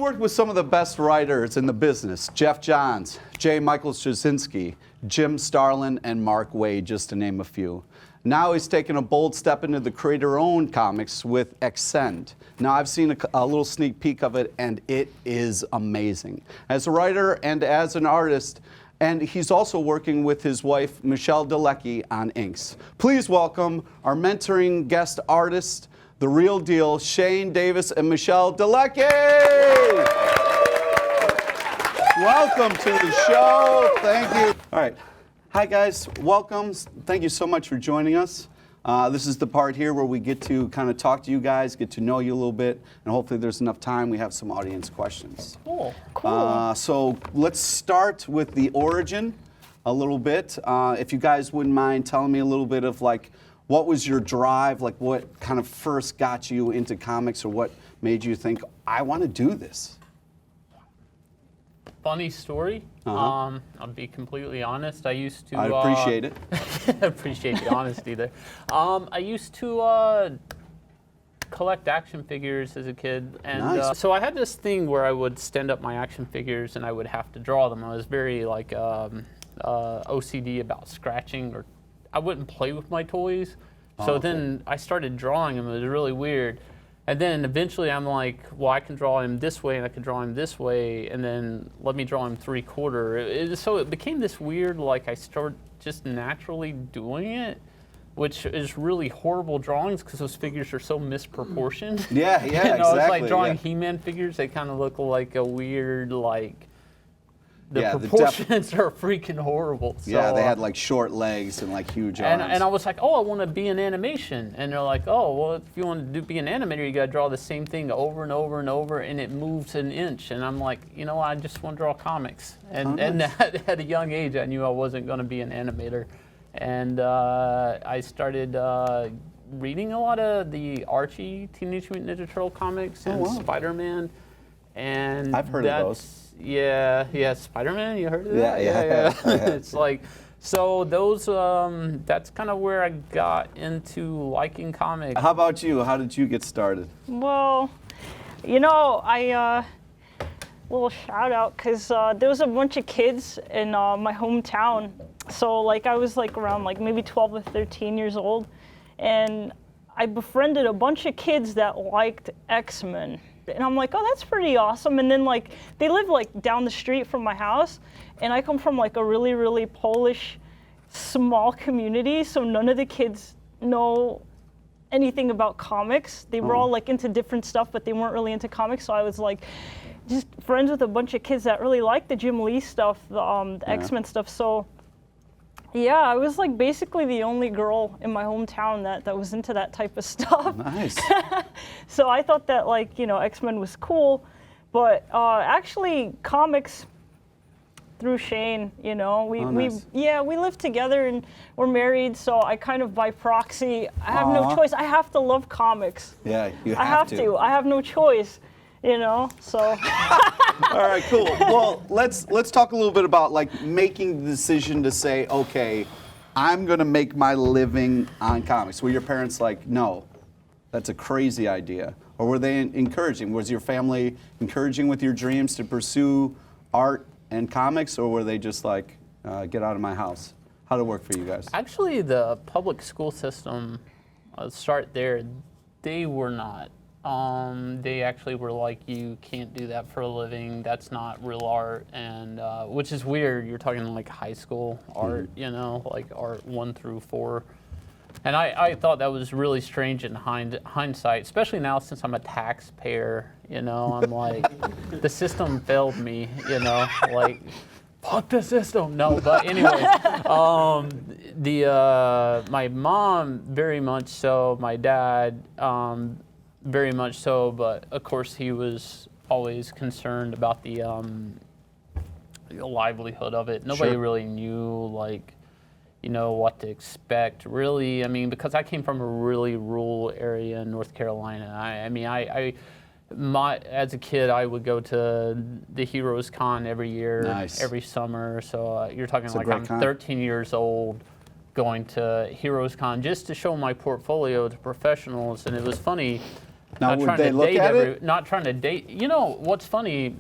worked with some of the best writers in the business: Jeff Johns, J. Michael Straczynski, Jim Starlin, and Mark Waid, just to name a few. Now he's taken a bold step into the creator-owned comics with AXCEND. Now I've seen a little sneak peek of it, and it is amazing. As a writer and as an artist, and he's also working with his wife, Michelle Delecki, on inks. Please welcome our mentoring guest artists, the real deal, Shane Davis and Michelle Delecki. Welcome to the show. Thank you. All right. Hi, guys. Welcome. Thank you so much for joining us. This is the part here where we get to kind of talk to you guys, get to know you a little bit, and hopefully there's enough time we have some audience questions. Cool. So let's start with the origin a little bit. If you guys wouldn't mind telling me a little bit of like, what was your drive, like what kind of first got you into comics, or what made you think, I want to do this? Funny story. I'll be completely honest. I used to. I appreciate it. Appreciate the honesty there. I used to collect action figures as a kid, and Nice. So I had this thing where I would stand up my action figures and I would have to draw them. I was very like OCD about scratching, or I wouldn't play with my toys. So then I started drawing them. It was really weird. And then eventually I'm like, well, I can draw him this way and I can draw him this way, and then let me draw him 3/4. So it became this weird, like I started just naturally doing it, which is really horrible drawings because those figures are so misproportioned. Yeah, You yeah, know, exactly. it's like drawing yeah. He-Man figures. They kind of look like a weird, like, the Yeah, proportions are freaking horrible. So, Yeah, they had like short legs and like huge arms. and I was like, oh, I want to be in animation. And they're like, oh, well, if you want to be an animator, you got to draw the same thing over and over and over, and it moves an inch. And I'm like, you know, I just want to draw comics. And, and at a young age, I knew I wasn't going to be an animator. And I started reading a lot of the Archie Teenage Mutant Ninja Turtle comics and Spider-Man. And I've heard of those. Yeah, Spider-Man, you heard of that? Yeah. It's like, so those, that's kind of where I got into liking comics. How about you? How did you get started? Well, you know, little shout out, because there was a bunch of kids in my hometown. So like I was like around like maybe 12 or 13 years old, and I befriended a bunch of kids that liked X-Men. And I'm like, oh, that's pretty awesome. And then like they live like down the street from my house, and I come from like a really, really Polish small community, so none of the kids know anything about comics. They were all like into different stuff, but they weren't really into comics. So I was like just friends with a bunch of kids that really liked the Jim Lee stuff, the X-Men stuff. So yeah, I was like basically the only girl in my hometown that was into that type of stuff. Nice. So I thought that, like, you know, X-Men was cool, but actually comics through Shane, you know, we live together and we're married, so I kind of by proxy, I have no choice. I have to love comics. Yeah, you I have to. I have no choice, you know, so. All right, cool. Well, let's talk a little bit about like making the decision to say, okay, I'm gonna make my living on comics. Were your parents like, no, that's a crazy idea? Or were they encouraging? Was your family encouraging with your dreams to pursue art and comics, or were they just like, get out of my house? How did it work for you guys? Actually, the public school system, start there, they were not. They actually were like, you can't do that for a living. That's not real art, and which is weird. You're talking like high school art, you know, like art 1 through 4. And I thought that was really strange in hindsight, especially now since I'm a taxpayer. You know, I'm like, the system failed me. You know, like, fuck the system. No, but anyways, my mom very much so, my dad very much so, but of course he was always concerned about the livelihood of it. Nobody really knew, like, you know, what to expect, really. I mean, because I came from a really rural area in North Carolina. As a kid, I would go to the Heroes Con every year, every summer. So you're talking like I'm 13 years old going to Heroes Con just to show my portfolio to professionals. And it was funny, Now, Not would trying they to look date at it? Not trying to date. You know what's funny?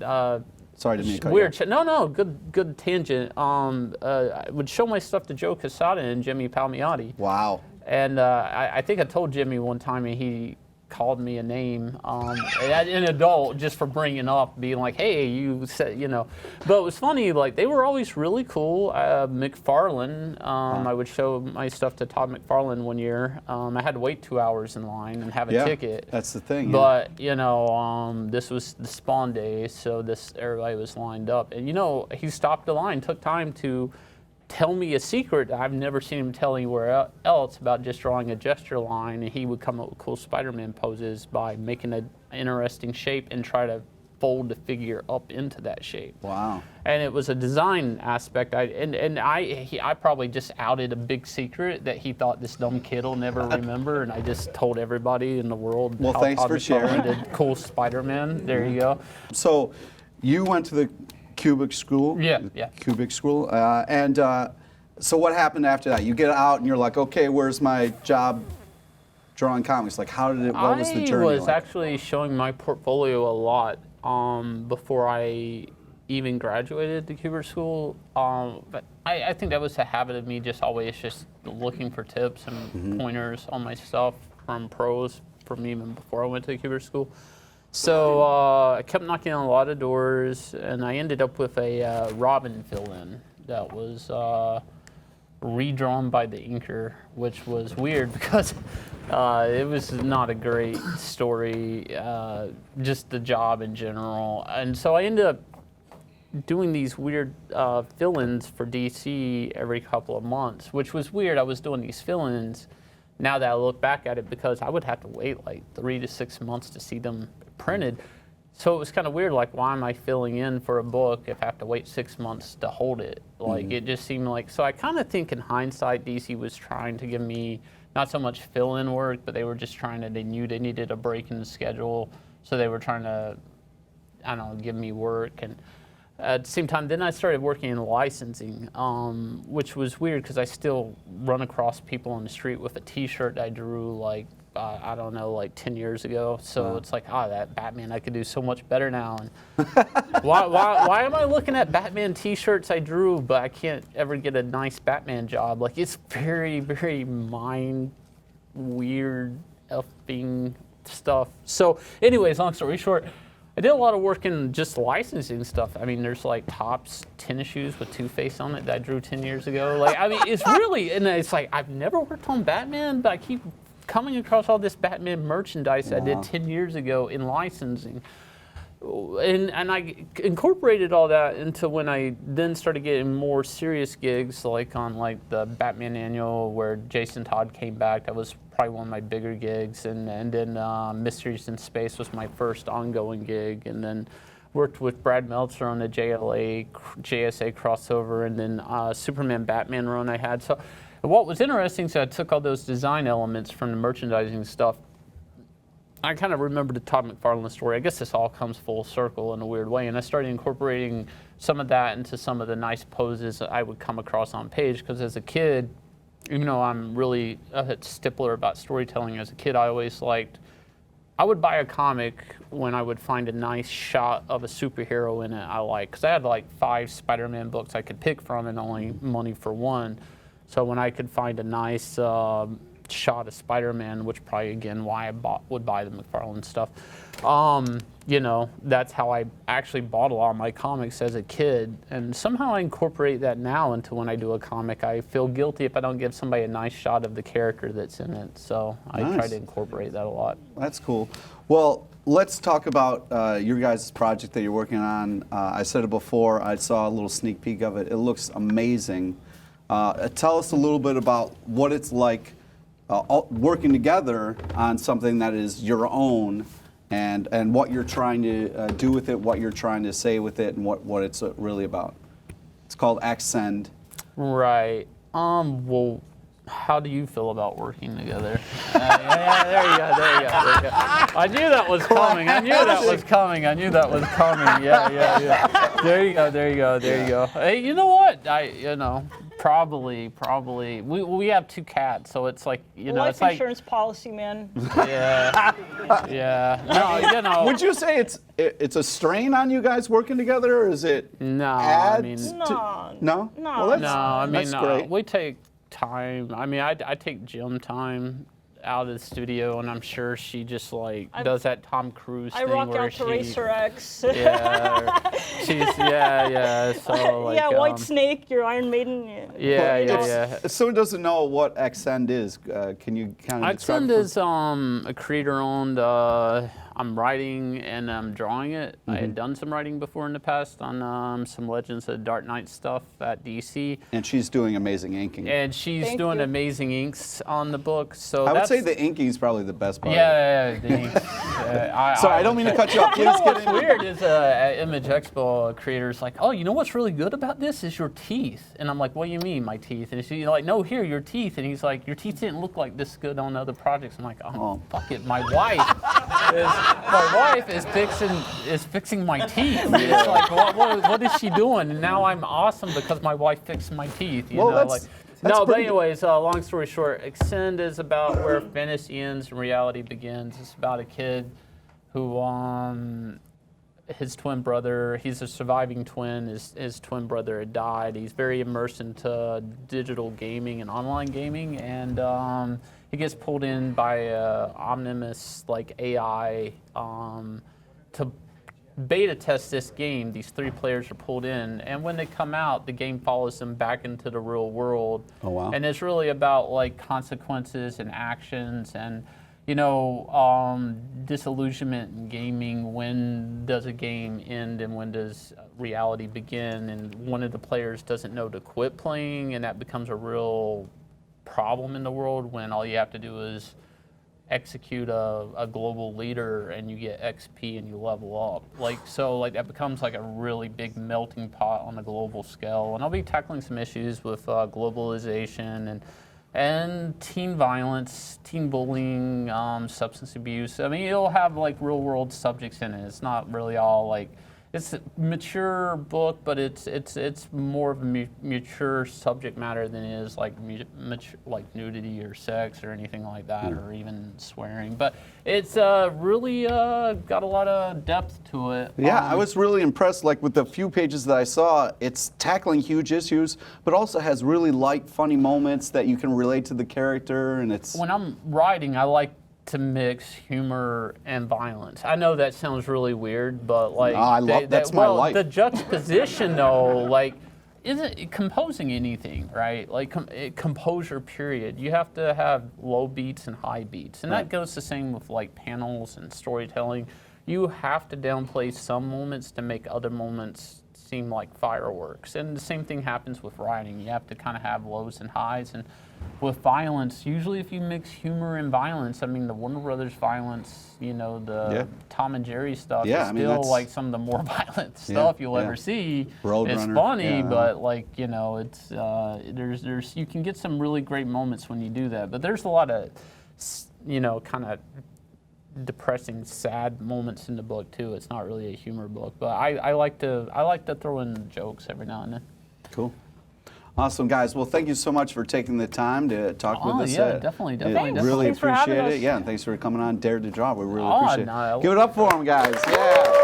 Sorry to make Weird. No. Good tangent. I would show my stuff to Joe Quesada and Jimmy Palmiotti. Wow. And I think I told Jimmy one time, and he called me a name, an adult, just for bringing up, being like, "Hey, you said, you know." But it was funny. Like, they were always really cool. McFarlane. I would show my stuff to Todd McFarlane one year. I had to wait 2 hours in line and have a ticket. That's the thing. But you know, this was the spawn day, so everybody was lined up, and you know, he stopped the line, took time to tell me a secret I've never seen him tell anywhere else about just drawing a gesture line, and he would come up with cool Spider-Man poses by making an interesting shape and try to fold the figure up into that shape. Wow. And it was a design aspect. I probably just outed a big secret that he thought this dumb kid will never remember, and I just told everybody in the world. Well, how thanks Todd for sharing. Did cool Spider-Man. There you go. So, you went to the Cubic School? Yeah. Cubic School. So what happened after that? You get out and you're like, okay, where's my job drawing comics? Like, what was the journey I was like? actually showing my portfolio a lot before I even graduated the Cubic School. But I think that was a habit of me, just always just looking for tips and pointers on my stuff from pros from even before I went to the Cubic School. So I kept knocking on a lot of doors, and I ended up with a Robin fill-in that was redrawn by the inker, which was weird because it was not a great story, just the job in general. And so I ended up doing these weird fill-ins for DC every couple of months, which was weird. I was doing these fill-ins now that I look back at it, because I would have to wait like 3 to 6 months to see them printed. So it was kind of weird, like, why am I filling in for a book if I have to wait 6 months to hold it? Like, it just seemed like, so I kind of think in hindsight, DC was trying to give me not so much fill-in work, but they were just they knew they needed a break in the schedule, so they were trying to, I don't know, give me work. And at the same time, then I started working in licensing, which was weird because I still run across people on the street with a T-shirt I drew like, I don't know, like 10 years ago. So it's like, that Batman, I could do so much better now. And why am I looking at Batman T-shirts I drew, but I can't ever get a nice Batman job? Like, it's very, very weird effing stuff. So anyways, long story short, I did a lot of work in just licensing stuff. I mean, there's like Topps tennis shoes with Two-Face on it that I drew 10 years ago. Like, I mean, it's really, and it's like, I've never worked on Batman, but I keep coming across all this Batman merchandise I did 10 years ago in licensing. And I incorporated all that into when I then started getting more serious gigs, like on like the Batman Annual, where Jason Todd came back. That was probably one of my bigger gigs. And then Mysteries in Space was my first ongoing gig. And then worked with Brad Meltzer on the JSA crossover, and then Superman Batman run I had. So what was interesting is I took all those design elements from the merchandising stuff. I kind of remember the Todd McFarlane story. I guess this all comes full circle in a weird way. And I started incorporating some of that into some of the nice poses that I would come across on page. Because as a kid, even though I'm really a stickler about storytelling, as a kid I always liked, I would buy a comic when I would find a nice shot of a superhero in it I like. Because I had like 5 Spider-Man books I could pick from and only money for one. So when I could find a nice shot of Spider-Man, which probably again why I would buy the McFarlane stuff, you know, that's how I actually bought a lot of my comics as a kid. And somehow I incorporate that now into when I do a comic. I feel guilty if I don't give somebody a nice shot of the character that's in it. So I try to incorporate that a lot. That's cool. Well, let's talk about your guys' project that you're working on. I said it before, I saw a little sneak peek of it. It looks amazing. Tell us a little bit about what it's like working together on something that is your own, and what you're trying to do with it, what you're trying to say with it, and what it's really about. It's called AXCEND. Right. Well, how do you feel about working together? Yeah, there you go. I knew that was coming. Yeah. There you go. Hey, you know what? Probably. We have 2 cats, so it's like, you know, Life it's like, insurance policy, man. yeah. No, you know. Would you say it's a strain on you guys working together, or is it No, I mean, no? Well, that's, no, I mean, that's great. we take time. I mean, I take gym time out of the studio, and I'm sure she just like does that Tom Cruise I thing rock where out to Racer X. yeah, so like, yeah, White Snake, your Iron Maiden. yeah. If someone doesn't know what AXCEND is, can you kind of describe AXCEND it? is a creator-owned. I'm writing and I'm drawing it. I had done some writing before in the past on some Legends of the Dark Knight stuff at DC. And she's doing amazing inking. And she's Thank doing you. amazing inks on the book. So I would that's, say the inking is probably the best part. yeah, the inks. Sorry, I don't mean to cut you off. You know Please get what's in. weird is at Image Expo, creators like, oh, you know what's really good about this is your teeth. And I'm like, what do you mean, my teeth? And she's like, no, here, your teeth. And he's like, your teeth didn't look like this good on other projects. I'm like, oh. Fuck it, my wife is fixing my teeth. It's like, what is she doing? And now I'm awesome because my wife fixed my teeth. You Well, know, that's like. No, but pretty good. anyways, long story short, AXCEND is about where fantasy ends and reality begins. It's about a kid who, his twin brother, he's a surviving twin, his twin brother had died. He's very immersed into digital gaming and online gaming, and he gets pulled in by omnibus like AI to beta test this game. These 3 players are pulled in, and when they come out, the game follows them back into the real world. Oh, wow. And it's really about like consequences and actions and, you know, disillusionment in gaming. When does a game end and when does reality begin? And one of the players doesn't know to quit playing, and that becomes a real problem in the world when all you have to do is execute a global leader and you get XP and you level up. So that becomes like a really big melting pot on a global scale. And I'll be tackling some issues with globalization and teen violence, teen bullying, substance abuse. I mean, it'll have like real world subjects in it. It's not really all like, it's a mature book, but it's more of a mature subject matter than it is like like nudity or sex or anything like that, or even swearing. But it's really got a lot of depth to it. Yeah, I was really impressed. Like with the few pages that I saw, it's tackling huge issues, but also has really light, funny moments that you can relate to the character, and it's. When I'm writing, I like to mix humor and violence. I know that sounds really weird, but like that's my life. The juxtaposition though, like, isn't composing anything, right? Like composure, period. You have to have low beats and high beats, and that goes the same with like panels and storytelling. You have to downplay some moments to make other moments seem like fireworks. And the same thing happens with writing. You have to kind of have lows and highs. And with violence, usually if you mix humor and violence, I mean, the Warner Brothers violence, you know, the Tom and Jerry stuff is still like some of the more violent stuff you'll ever see. It's funny, but like, you know, it's there's you can get some really great moments when you do that. But there's a lot of, you know, kind of depressing, sad moments in the book too. It's not really a humor book, but I like to throw in jokes every now and then. Cool. Awesome, guys. Well, thank you so much for taking the time to talk with us. Yeah, definitely. Really Thanks for having appreciate it. us. Yeah, and thanks for coming on Dare to Draw. We really Oh, appreciate no, it. Give it up for them, guys. Yeah.